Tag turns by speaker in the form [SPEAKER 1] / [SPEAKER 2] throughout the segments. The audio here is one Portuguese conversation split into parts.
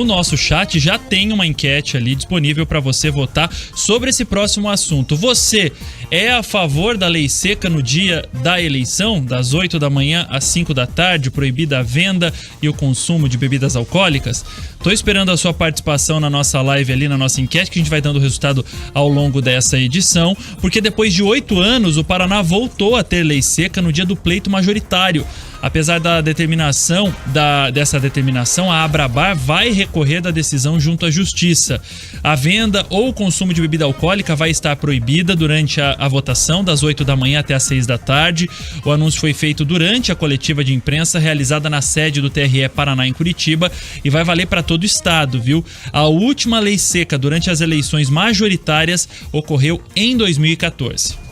[SPEAKER 1] O nosso chat já tem uma enquete ali disponível para você votar sobre esse próximo assunto. Você é a favor da lei seca no dia da eleição, das 8 da manhã às 5 da tarde, proibida a venda e o consumo de bebidas alcoólicas? Tô esperando a sua participação na nossa live ali, na nossa enquete, que a gente vai dando o resultado ao longo dessa edição, porque depois de 8 anos o Paraná voltou a ter lei seca no dia do pleito majoritário. Apesar da dessa determinação, a Abrabar vai recorrer da decisão junto à Justiça. A venda ou o consumo de bebida alcoólica vai estar proibida durante a votação, das 8 da manhã até as 6 da tarde. O anúncio foi feito durante a coletiva de imprensa realizada na sede do TRE Paraná, em Curitiba, e vai valer para todo o estado, viu? A última lei seca durante as eleições majoritárias ocorreu em 2014.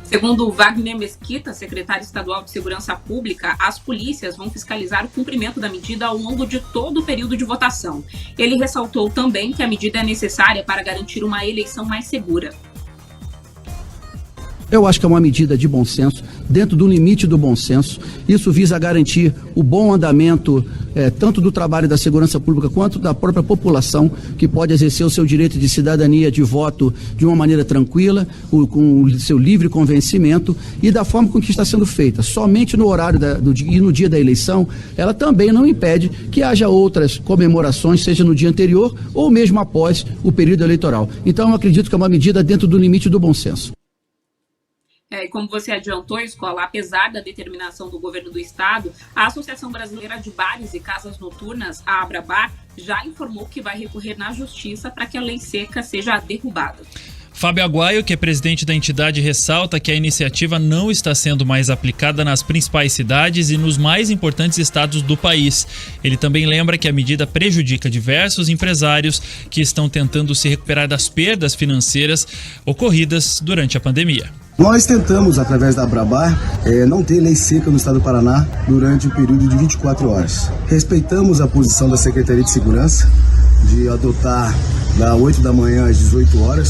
[SPEAKER 2] Segundo Wagner Mesquita, secretário estadual de Segurança Pública, as polícias vão fiscalizar o cumprimento da medida ao longo de todo o período de votação. Ele ressaltou também que a medida é necessária para garantir uma eleição mais segura.
[SPEAKER 3] Eu acho que é uma medida de bom senso, dentro do limite do bom senso. Isso visa garantir o bom andamento tanto do trabalho da segurança pública quanto da própria população, que pode exercer o seu direito de cidadania, de voto, de uma maneira tranquila, com o seu livre convencimento e da forma com que está sendo feita. Somente no horário e no dia da eleição, ela também não impede que haja outras comemorações, seja no dia anterior ou mesmo após o período eleitoral. Então, eu acredito que é uma medida dentro do limite do bom senso.
[SPEAKER 2] Como você adiantou, Escola, apesar da determinação do governo do estado, a Associação Brasileira de Bares e Casas Noturnas, a Abrabar, já informou que vai recorrer na justiça para que a lei seca seja derrubada.
[SPEAKER 1] Fábio Aguaio, que é presidente da entidade, ressalta que a iniciativa não está sendo mais aplicada nas principais cidades e nos mais importantes estados do país. Ele também lembra que a medida prejudica diversos empresários que estão tentando se recuperar das perdas financeiras ocorridas durante a pandemia.
[SPEAKER 4] Nós tentamos, através da Abrabar, não ter lei seca no estado do Paraná durante um período de 24 horas. Respeitamos a posição da Secretaria de Segurança de adotar das 8 da manhã às 18 horas.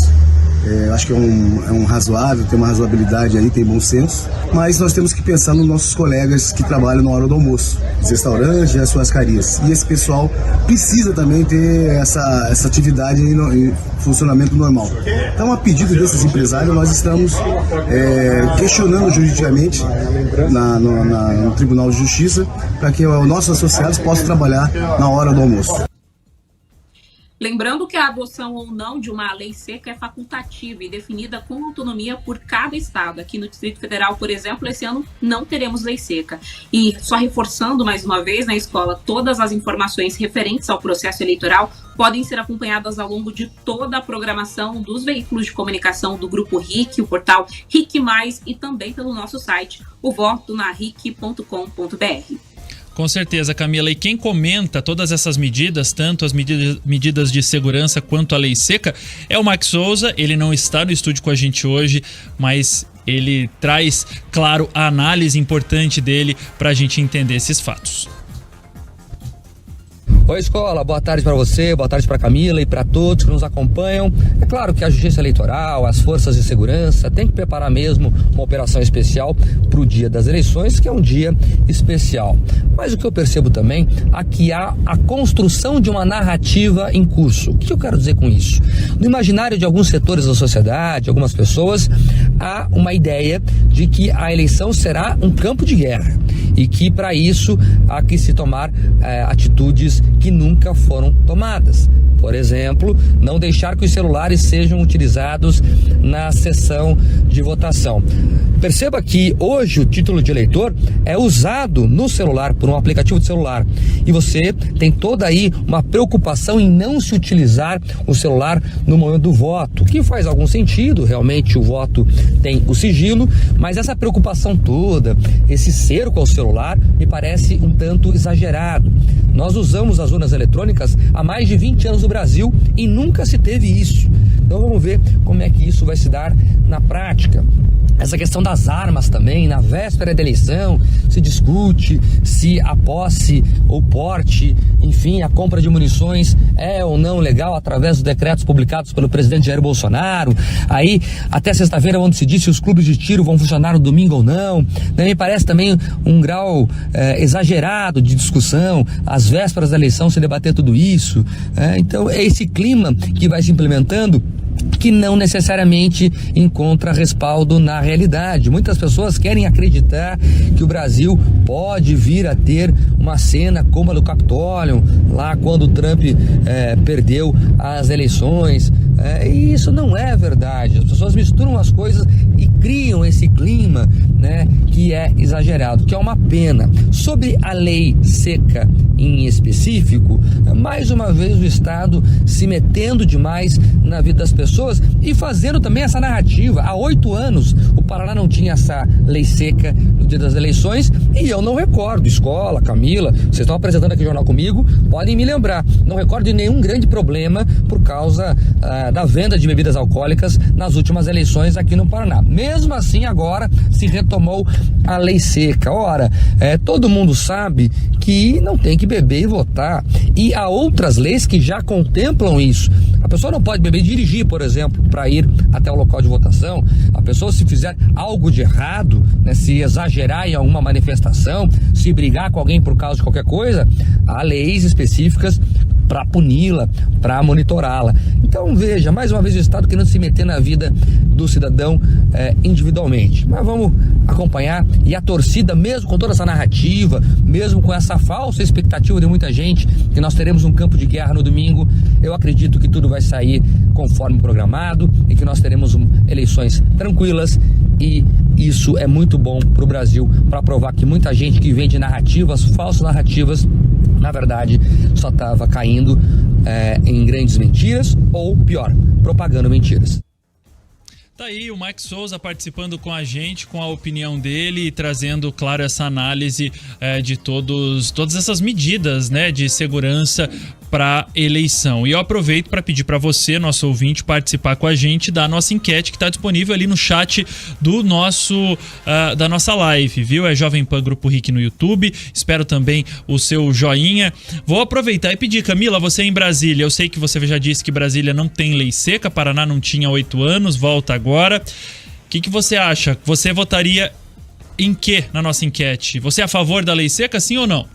[SPEAKER 4] Acho que é um razoável, tem uma razoabilidade aí, tem bom senso. Mas nós temos que pensar nos nossos colegas que trabalham na hora do almoço, os restaurantes e as churrascarias. E esse pessoal precisa também ter essa atividade em funcionamento normal. Então, a pedido desses empresários, nós estamos questionando juridicamente no Tribunal de Justiça para que os nossos associados possam trabalhar na hora do almoço.
[SPEAKER 2] Lembrando que a adoção ou não de uma lei seca é facultativa e definida com autonomia por cada estado. Aqui no Distrito Federal, por exemplo, esse ano não teremos lei seca. E só reforçando mais uma vez, na Escola, todas as informações referentes ao processo eleitoral podem ser acompanhadas ao longo de toda a programação dos veículos de comunicação do Grupo RIC, o portal RIC+, e também pelo nosso site, ovotonaric.com.br.
[SPEAKER 1] Com certeza, Camila. E quem comenta todas essas medidas, tanto as medidas de segurança quanto a lei seca, é o Max Souza. Ele não está no estúdio com a gente hoje, mas ele traz, claro, a análise importante dele para a gente entender esses fatos.
[SPEAKER 5] Oi, Escola, boa tarde para você, boa tarde para Camila e para todos que nos acompanham. É claro que a Justiça Eleitoral, as forças de segurança têm que preparar mesmo uma operação especial para o dia das eleições, que é um dia especial. Mas o que eu percebo também é que há a construção de uma narrativa em curso. O que eu quero dizer com isso? No imaginário de alguns setores da sociedade, algumas pessoas, há uma ideia de que a eleição será um campo de guerra e que para isso há que se tomar atitudes que nunca foram tomadas. Por exemplo, não deixar que os celulares sejam utilizados na sessão de votação. Perceba que hoje o título de eleitor é usado no celular, por um aplicativo de celular. E você tem toda aí uma preocupação em não se utilizar o celular no momento do voto, que faz algum sentido, realmente o voto tem o sigilo, mas essa preocupação toda, esse cerco ao celular, me parece um tanto exagerado. Nós usamos as urnas eletrônicas há mais de 20 anos no Brasil e nunca se teve isso. Então vamos ver como é que isso vai se dar na prática. essa questão das armas também, na véspera da eleição, se discute se a posse ou porte, enfim, a compra de munições é ou não legal através dos decretos publicados pelo presidente Jair Bolsonaro. Aí, até sexta-feira vão decidir se os clubes de tiro vão funcionar no domingo ou não. Me parece também um grau exagerado de discussão, às vésperas da eleição se debater tudo isso. Então, é esse clima que vai se implementando, que não necessariamente encontra respaldo na realidade. Muitas pessoas querem acreditar que o Brasil pode vir a ter uma cena como a do Capitólio, lá quando o Trump perdeu as eleições, e isso não é verdade. As pessoas misturam as coisas e criam esse clima, né, que é exagerado, que é uma pena. Sobre a lei seca em específico, mais uma vez o Estado se metendo demais na vida das pessoas e fazendo também essa narrativa. Há 8 anos o Paraná não tinha essa lei seca no dia das eleições e eu não recordo. Escola, Camila, vocês estão apresentando aqui o jornal comigo, podem me lembrar, não recordo de nenhum grande problema por causa da venda de bebidas alcoólicas nas últimas eleições aqui no Paraná. Mesmo assim, agora se retomou a lei seca. Ora, todo mundo sabe que não tem que beber e votar, e há outras leis que já contemplam isso. A pessoa não pode beber e dirigir, por exemplo, para ir até o local de votação. A pessoa, se fizer algo de errado, né, se exagerar em alguma manifestação, se brigar com alguém por causa de qualquer coisa, há leis específicas para puni-la, para monitorá-la. Então veja, mais uma vez o Estado querendo se meter na vida do cidadão individualmente. Mas vamos acompanhar, e a torcida, mesmo com toda essa narrativa, mesmo com essa falsa expectativa de muita gente que nós teremos um campo de guerra no domingo, eu acredito que tudo vai sair conforme programado e que nós teremos eleições tranquilas, e isso é muito bom para o Brasil, para provar que muita gente que vende narrativas, falsas narrativas, na verdade só estava caindo em grandes mentiras, ou pior, propagando mentiras.
[SPEAKER 1] Tá aí o Mike Souza participando com a gente, com a opinião dele, e trazendo, claro, essa análise de todas essas medidas, né, de segurança para eleição. E eu aproveito para pedir para você, nosso ouvinte, participar com a gente da nossa enquete que está disponível ali no chat do da nossa live, viu? É Jovem Pan Grupo RIC no YouTube. Espero também o seu joinha. Vou aproveitar e pedir, Camila, você em Brasília, eu sei que você já disse que Brasília não tem lei seca, Paraná não tinha 8 anos, volta agora. O que você acha? Você votaria em quê na nossa enquete? Você é a favor da lei seca, sim ou não?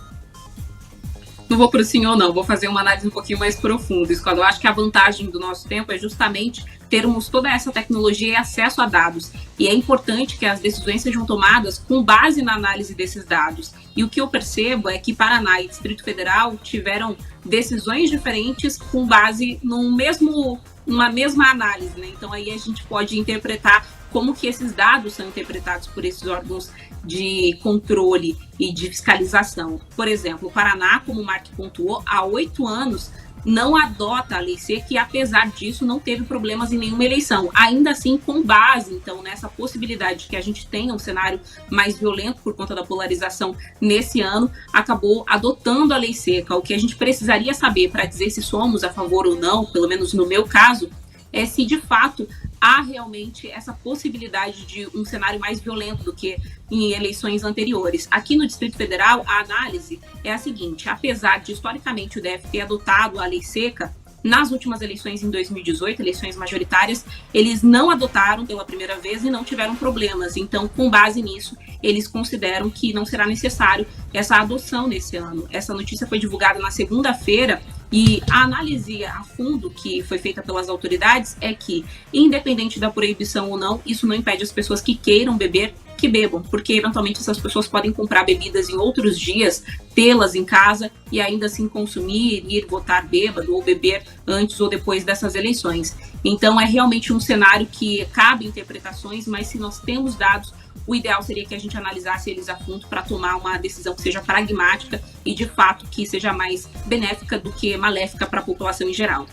[SPEAKER 2] Não vou por sim ou não, vou fazer uma análise um pouquinho mais profunda. Eu acho que a vantagem do nosso tempo é justamente termos toda essa tecnologia e acesso a dados. E é importante que as decisões sejam tomadas com base na análise desses dados. E o que eu percebo é que Paraná e Distrito Federal tiveram decisões diferentes com base numa mesma análise, né? Então aí a gente pode interpretar como que esses dados são interpretados por esses órgãos de controle e de fiscalização. Por exemplo, o Paraná, como o Mark pontuou, há 8 anos não adota a lei seca e, apesar disso, não teve problemas em nenhuma eleição. Ainda assim, com base, então, nessa possibilidade de que a gente tenha um cenário mais violento por conta da polarização nesse ano, acabou adotando a lei seca. O que a gente precisaria saber para dizer se somos a favor ou não, pelo menos no meu caso, é se de fato há realmente essa possibilidade de um cenário mais violento do que em eleições anteriores. Aqui no Distrito Federal, a análise é a seguinte: apesar de historicamente o DF ter adotado a lei seca, nas últimas eleições em 2018, eleições majoritárias, eles não adotaram pela primeira vez e não tiveram problemas. Então, com base nisso, eles consideram que não será necessário essa adoção nesse ano. Essa notícia foi divulgada na segunda-feira e a análise a fundo que foi feita pelas autoridades é que, independente da proibição ou não, isso não impede as pessoas que queiram beber que bebam, porque eventualmente essas pessoas podem comprar bebidas em outros dias, tê-las em casa e ainda assim consumir, ir votar bêbado ou beber antes ou depois dessas eleições. Então é realmente um cenário que cabe interpretações, mas se nós temos dados, o ideal seria que a gente analisasse eles a fundo para tomar uma decisão que seja pragmática e de fato que seja mais benéfica do que maléfica para a população em geral.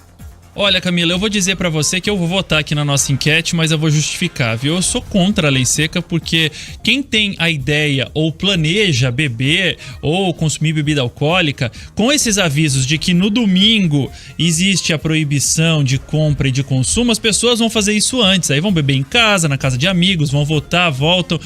[SPEAKER 1] Olha, Camila, eu vou dizer pra você que eu vou votar aqui na nossa enquete, mas eu vou justificar, viu? Eu sou contra a lei seca porque quem tem a ideia ou planeja beber ou consumir bebida alcoólica, com esses avisos de que no domingo existe a proibição de compra e de consumo, as pessoas vão fazer isso antes. Aí vão beber em casa, na casa de amigos, vão votar, voltam.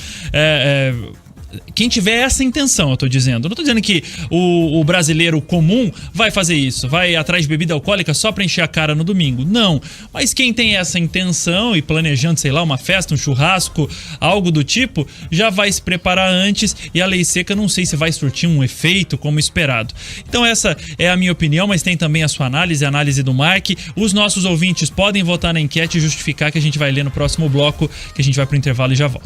[SPEAKER 1] Quem tiver essa intenção, eu tô dizendo. Eu não tô dizendo que o brasileiro comum vai fazer isso, vai atrás de bebida alcoólica só pra encher a cara no domingo. Não. Mas quem tem essa intenção e planejando, sei lá, uma festa, um churrasco, algo do tipo, já vai se preparar antes e a lei seca não sei se vai surtir um efeito como esperado. Então essa é a minha opinião, mas tem também a sua análise, a análise do Mark. Os nossos ouvintes podem votar na enquete e justificar, que a gente vai ler no próximo bloco, que a gente vai pro intervalo e já volta.